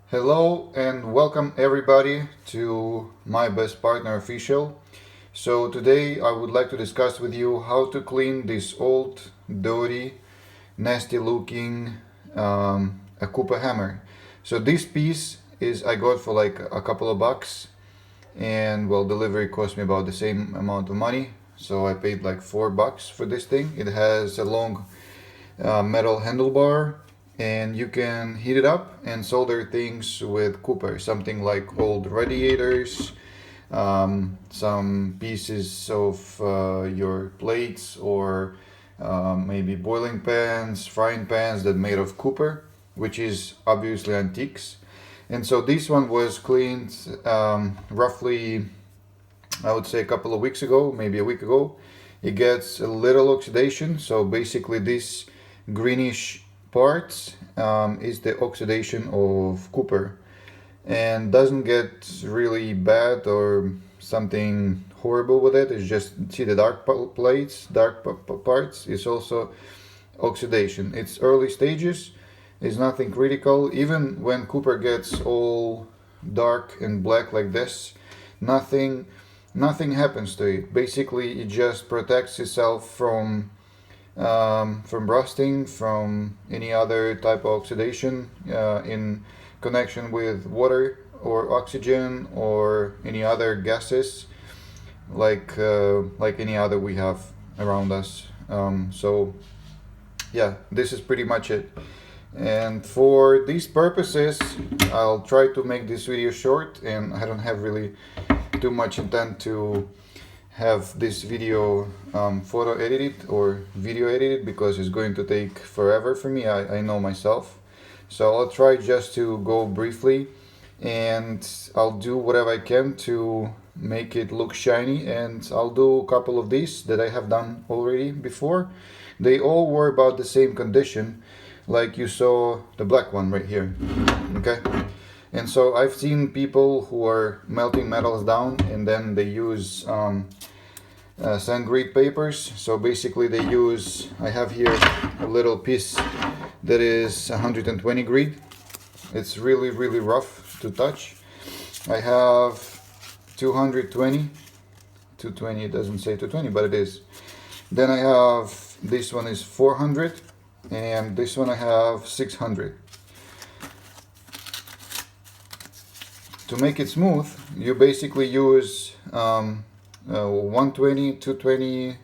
Hello and welcome everybody to My Best Partner Official. So today I would like to discuss with you how to clean this old, dirty, nasty looking a Cooper hammer. So this piece is I got for like a couple of bucks, and well, delivery cost me about the same amount of money. So I paid like $4 for this thing. It has a long metal handlebar, and you can heat it up and solder things with copper, something like old radiators, some pieces of your plates, or maybe boiling pans, frying pans that made of copper, which is obviously antiques. And so this one was cleaned roughly, I would say, a couple of weeks ago, maybe a week ago. It gets a little oxidation, so basically this greenish parts is the oxidation of copper, and doesn't get really bad or something horrible with it. It's just, see the dark plates, parts is also oxidation. It's early stages, it's nothing critical. Even when copper gets all dark and black like this, nothing happens to it. Basically it just protects itself from rusting, from any other type of oxidation in connection with water or oxygen or any other gases, like any other we have around us. So yeah, this is pretty much it. And for these purposes, I'll try to make this video short, and I don't have really too much intent to have this video photo edited or video edited, because it's going to take forever for me. I know myself. So I'll try just to go briefly, and I'll do whatever I can to make it look shiny. And I'll do a couple of these that I have done already before. They all were about the same condition, like you saw the black one right here. Okay. And so I've seen people who are melting metals down, and then they use sand grit papers. So basically they use, I have here a little piece that is 120 grit. It's really rough to touch. I have 220, it doesn't say 220, but it is. Then I have, this one is 400, and this one I have 600. To make it smooth, you basically use 120, 220,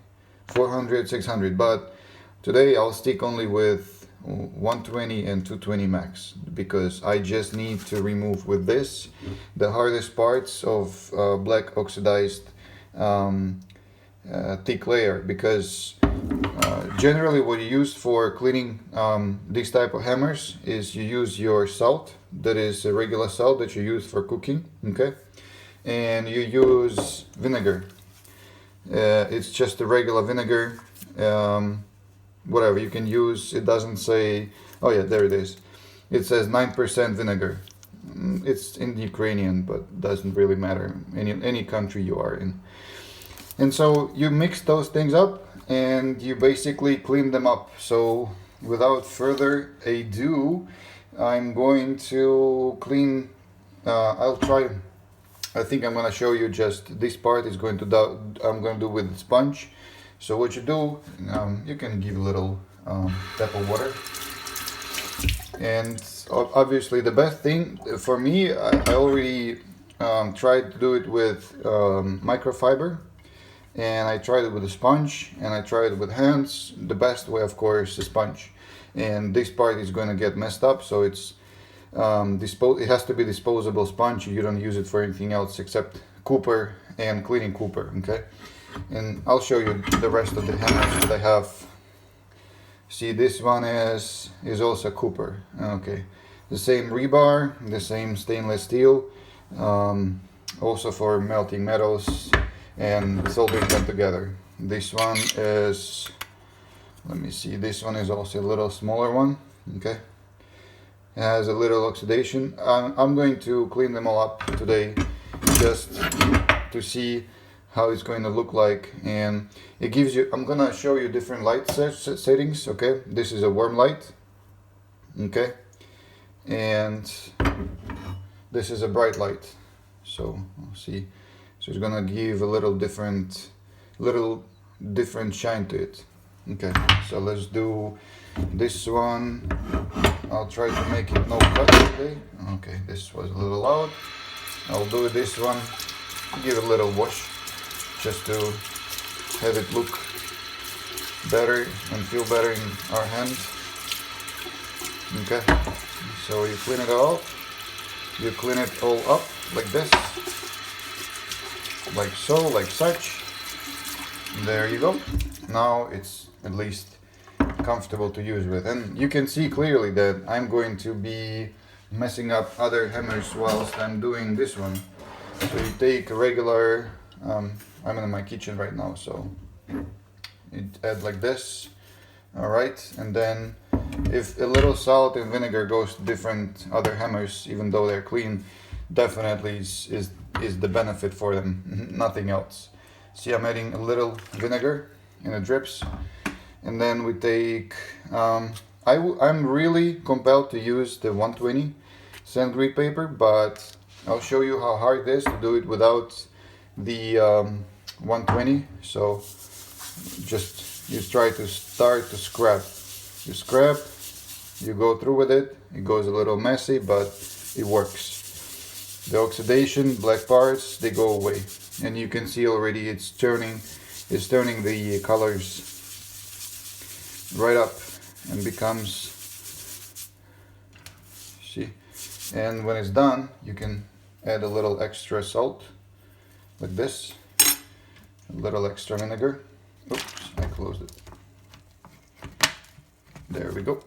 400, 600. But today I'll stick only with 120 and 220 max, because I just need to remove with this the hardest parts of black oxidized thick layer. Because generally what you use for cleaning this type of hammers is you use your salt, that is a regular salt that you use for cooking, okay, and you use vinegar. It's just a regular vinegar, whatever you can use. It doesn't say, oh yeah, there it is, it says 9% vinegar. It's in Ukrainian, but doesn't really matter, any country you are in. And so you mix those things up and you basically clean them up. So without further ado, I'm going to clean, I'll try, I think I'm going to show you just this part is going to do, I'm going to do with sponge. So what you do, you can give a little tap of water. And obviously the best thing for me, I already tried to do it with microfiber, and I tried it with a sponge, and I tried it with hands. The best way, of course, is sponge. And this part is going to get messed up, so it's it has to be disposable sponge. You don't use it for anything else except copper and cleaning copper, okay? And I'll show you the rest of the hammers that I have. See, this one is also copper, okay. The same rebar, the same stainless steel, also for melting metals and soldering them together. This one is, let me see, this one is also a little smaller one, okay. It has a little oxidation. I'm going to clean them all up today, just to see how it's going to look like. And it gives you, I'm gonna show you different light settings, okay. This is a warm light, okay, and this is a bright light, so see, so it's gonna give a little different shine to it. Okay, so let's do this one. I'll try to make it no cut today. Okay, this was a little loud. I'll do this one, give it a little wash just to have it look better and feel better in our hands. Okay, so you clean it all. You clean it all up like this, like so, like such. There you go. Now it's at least comfortable to use with, and you can see clearly that I'm going to be messing up other hammers whilst I'm doing this one. So you take a regular, I'm in my kitchen right now, so you add like this. Alright, and then if a little salt and vinegar goes to different other hammers, even though they're clean, definitely is the benefit for them, nothing else. See, I'm adding a little vinegar in the drips, and then we take, I'm really compelled to use the 120 sand grit paper, but I'll show you how hard it is to do it without the 120. So just you try to start to scrap. You scrap, you go through with it. It goes a little messy, but it works. The oxidation, black parts, they go away, and you can see already it's turning the colors right up and becomes, see, and when it's done you can add a little extra salt like this, a little extra vinegar. Oops, I closed it. There we go.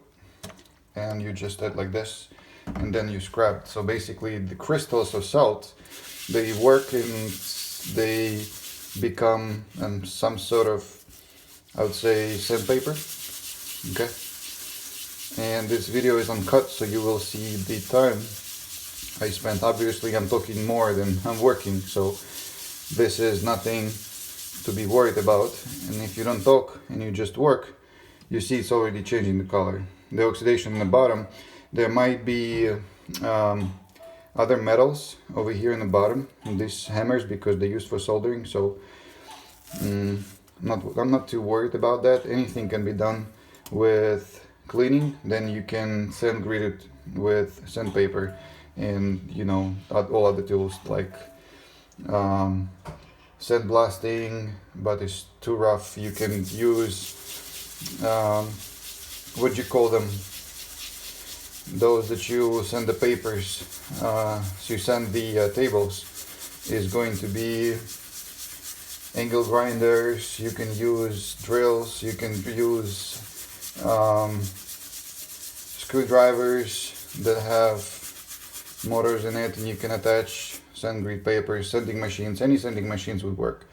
And you just add like this, and then you scrap. So basically the crystals of salt, they work and they become some sort of, I would say, sandpaper. Okay. And this video is uncut, so you will see the time I spent. Obviously I'm talking more than I'm working, so this is nothing to be worried about. And if you don't talk and you just work, you see it's already changing the color. The oxidation in the bottom, there might be other metals over here in the bottom in these hammers because they're used for soldering, so I'm not too worried about that. Anything can be done with cleaning, then you can sand grit it with sandpaper and, you know, all other tools like sandblasting, but it's too rough. You can use what do you call them, those that you send the papers, so you send the tables, is going to be angle grinders. You can use drills, you can use screwdrivers that have motors in it, and you can attach sand grit papers, sanding machines. Any sanding machines would work.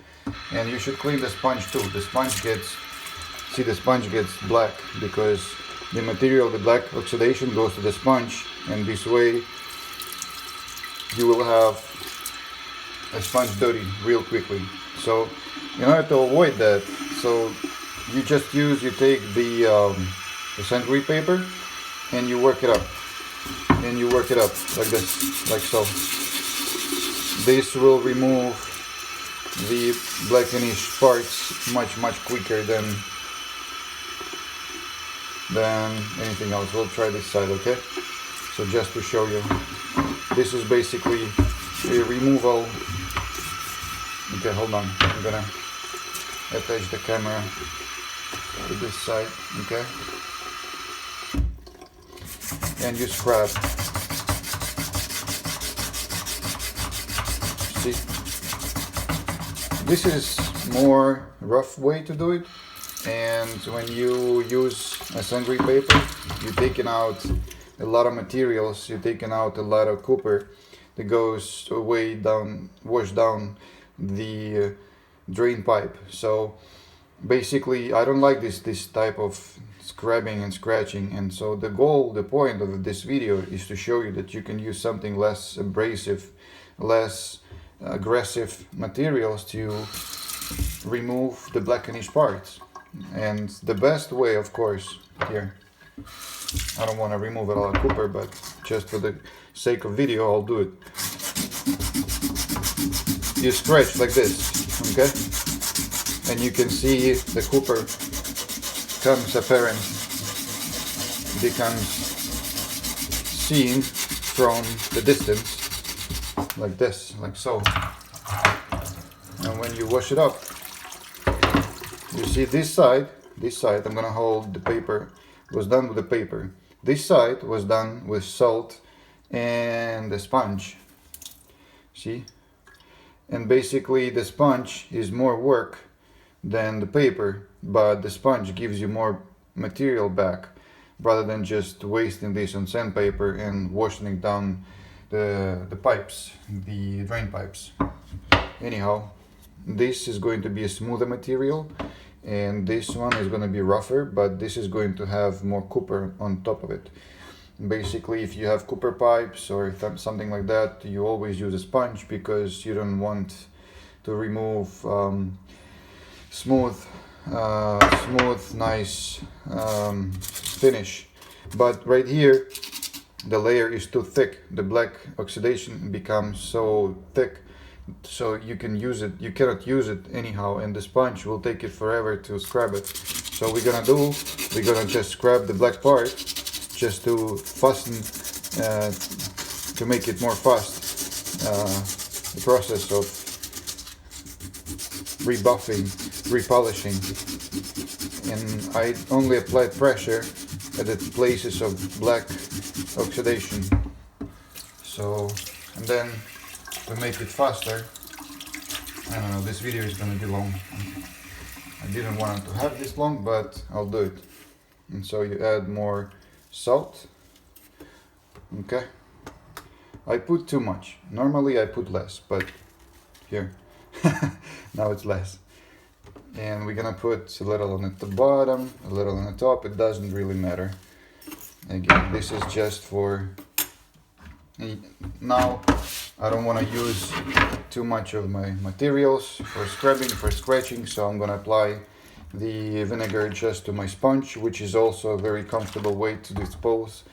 And you should clean the sponge too. The sponge gets, see, the sponge gets black because the material, the black oxidation, goes to the sponge, and this way you will have a sponge dirty real quickly. So in order to avoid that, so you take the sand grit paper and you work it up, and you work it up like this, like so. This will remove the blackenish parts much quicker than anything else. We'll try this side, okay? So just to show you, this is basically a removal. Okay, hold on, I'm gonna attach the camera to this side, okay? And you scrap. See, this is more rough way to do it, and when you use a sand grit paper, you're taking out a lot of materials, you're taking out a lot of copper that goes way down, wash down the drain pipe. So basically I don't like this type of scrubbing and scratching, and so the point of this video is to show you that you can use something less abrasive, less aggressive materials to remove the blackenish parts. And the best way, of course, here, I don't want to remove a lot of copper, but just for the sake of video, I'll do it. You scratch like this, okay? And you can see the copper becomes apparent, becomes seen from the distance, like this, like so. And when you wash it up, you see this side, I'm gonna hold the paper, was done with the paper. This side was done with salt and the sponge, see? And basically the sponge is more work than the paper, but the sponge gives you more material back rather than just wasting this on sandpaper and washing it down the pipes, the drain pipes. Anyhow, this is going to be a smoother material and this one is going to be rougher, but this is going to have more copper on top of it. Basically, if you have copper pipes or something like that, you always use a sponge because you don't want to remove smooth, nice finish. But right here, the layer is too thick. The black oxidation becomes so thick, so you can use it. You cannot use it anyhow, and the sponge will take it forever to scrub it. So we're gonna just scrub the black part, just to fasten, to make it more fast. The process of rebuffing, repolishing, and I only applied pressure at the places of black oxidation. So, and then to make it faster, I don't know, this video is gonna be long. I didn't want it to have this long, but I'll do it. And so you add more salt. Okay, I put too much. Normally I put less, but here now it's less. And we're gonna put a little on the bottom, a little on the top. It doesn't really matter. Again, this is just for now. I don't want to use too much of my materials for scrubbing, for scratching, so I'm gonna apply the vinegar just to my sponge, which is also a very comfortable way to dispose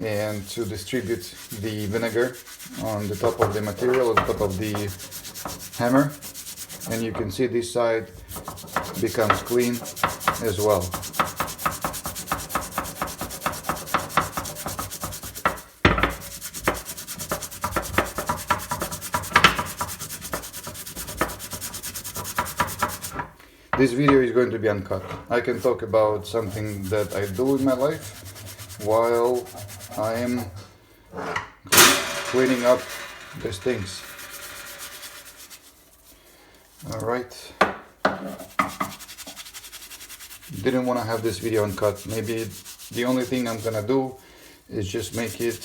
and to distribute the vinegar on the top of the material, on top of the hammer. And you can see this side becomes clean as well. This video is going to be uncut. I can talk about something that I do in my life while I am cleaning up these things. Alright. Didn't want to have this video uncut. Maybe the only thing I'm gonna do is just make it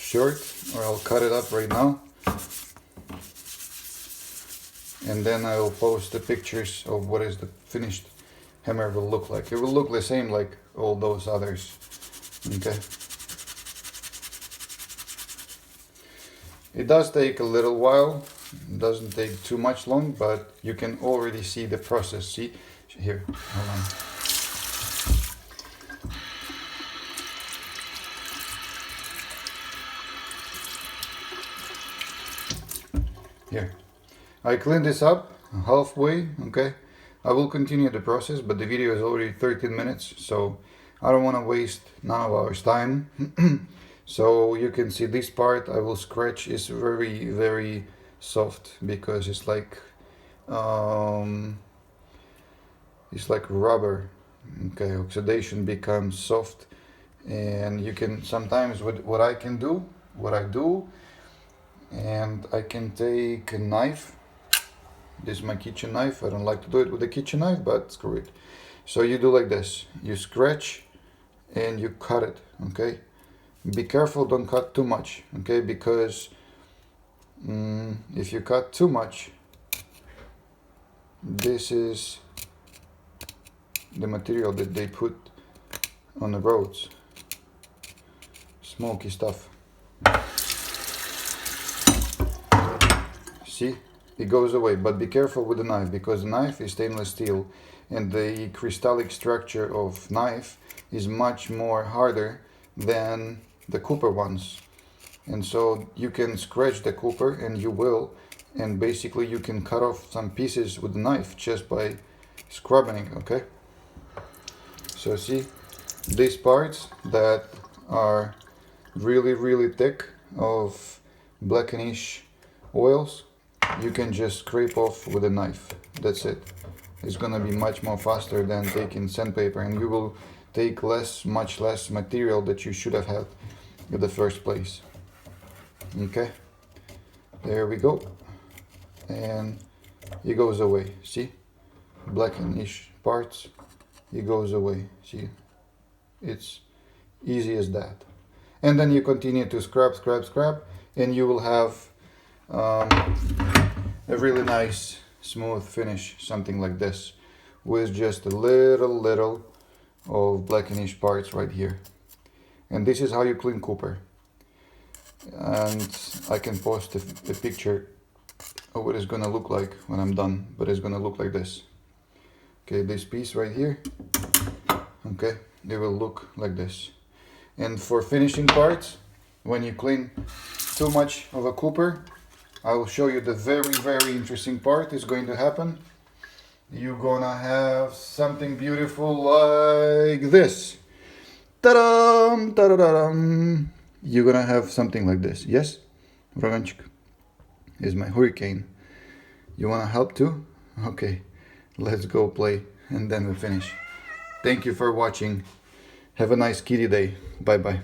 short, or I'll cut it up right now. And then I will post the pictures of what is the finished hammer will look like. It will look the same like all those others. Okay. It does take a little while. It doesn't take too much long, but you can already see the process. See here. Hold on. Here. I cleaned this up halfway, okay? I will continue the process, but the video is already 13 minutes, so I don't want to waste none of our time. So you can see this part I will scratch is very, very soft because it's like rubber. Okay, oxidation becomes soft, and you can sometimes what I do, and I can take a knife. This is my kitchen knife. I don't like to do it with a kitchen knife, but screw it. So you do like this. You scratch and you cut it, okay? Be careful, don't cut too much, okay? Because if you cut too much, this is the material that they put on the roads. Smoky stuff. See? It goes away, but be careful with the knife because the knife is stainless steel and the crystallic structure of knife is much more harder than the copper ones. And so you can scratch the copper, and you will, and basically you can cut off some pieces with the knife just by scrubbing it, okay? So see, these parts that are really thick of blackenish oils, you can just scrape off with a knife. That's it. It's gonna be much more faster than taking sandpaper, and you will take much less material that you should have had in the first place. Okay, there we go, and it goes away. See, blackenish parts, it goes away. See, it's easy as that. And then you continue to scrub, and you will have a really nice smooth finish, something like this, with just a little of blackenish parts right here. And this is how you clean copper. And I can post a picture of what it's gonna look like when I'm done, but it's gonna look like this. Okay, this piece right here, okay, it will look like this. And for finishing parts, when you clean too much of a copper, I will show you the very interesting part is going to happen. You're gonna have something beautiful like this. Ta-dam! Ta-da-da-dam! You're gonna have something like this. Yes? Roganchik is my hurricane. You wanna help too? Okay, let's go play and then we finish. Thank you for watching. Have a nice kitty day. Bye bye.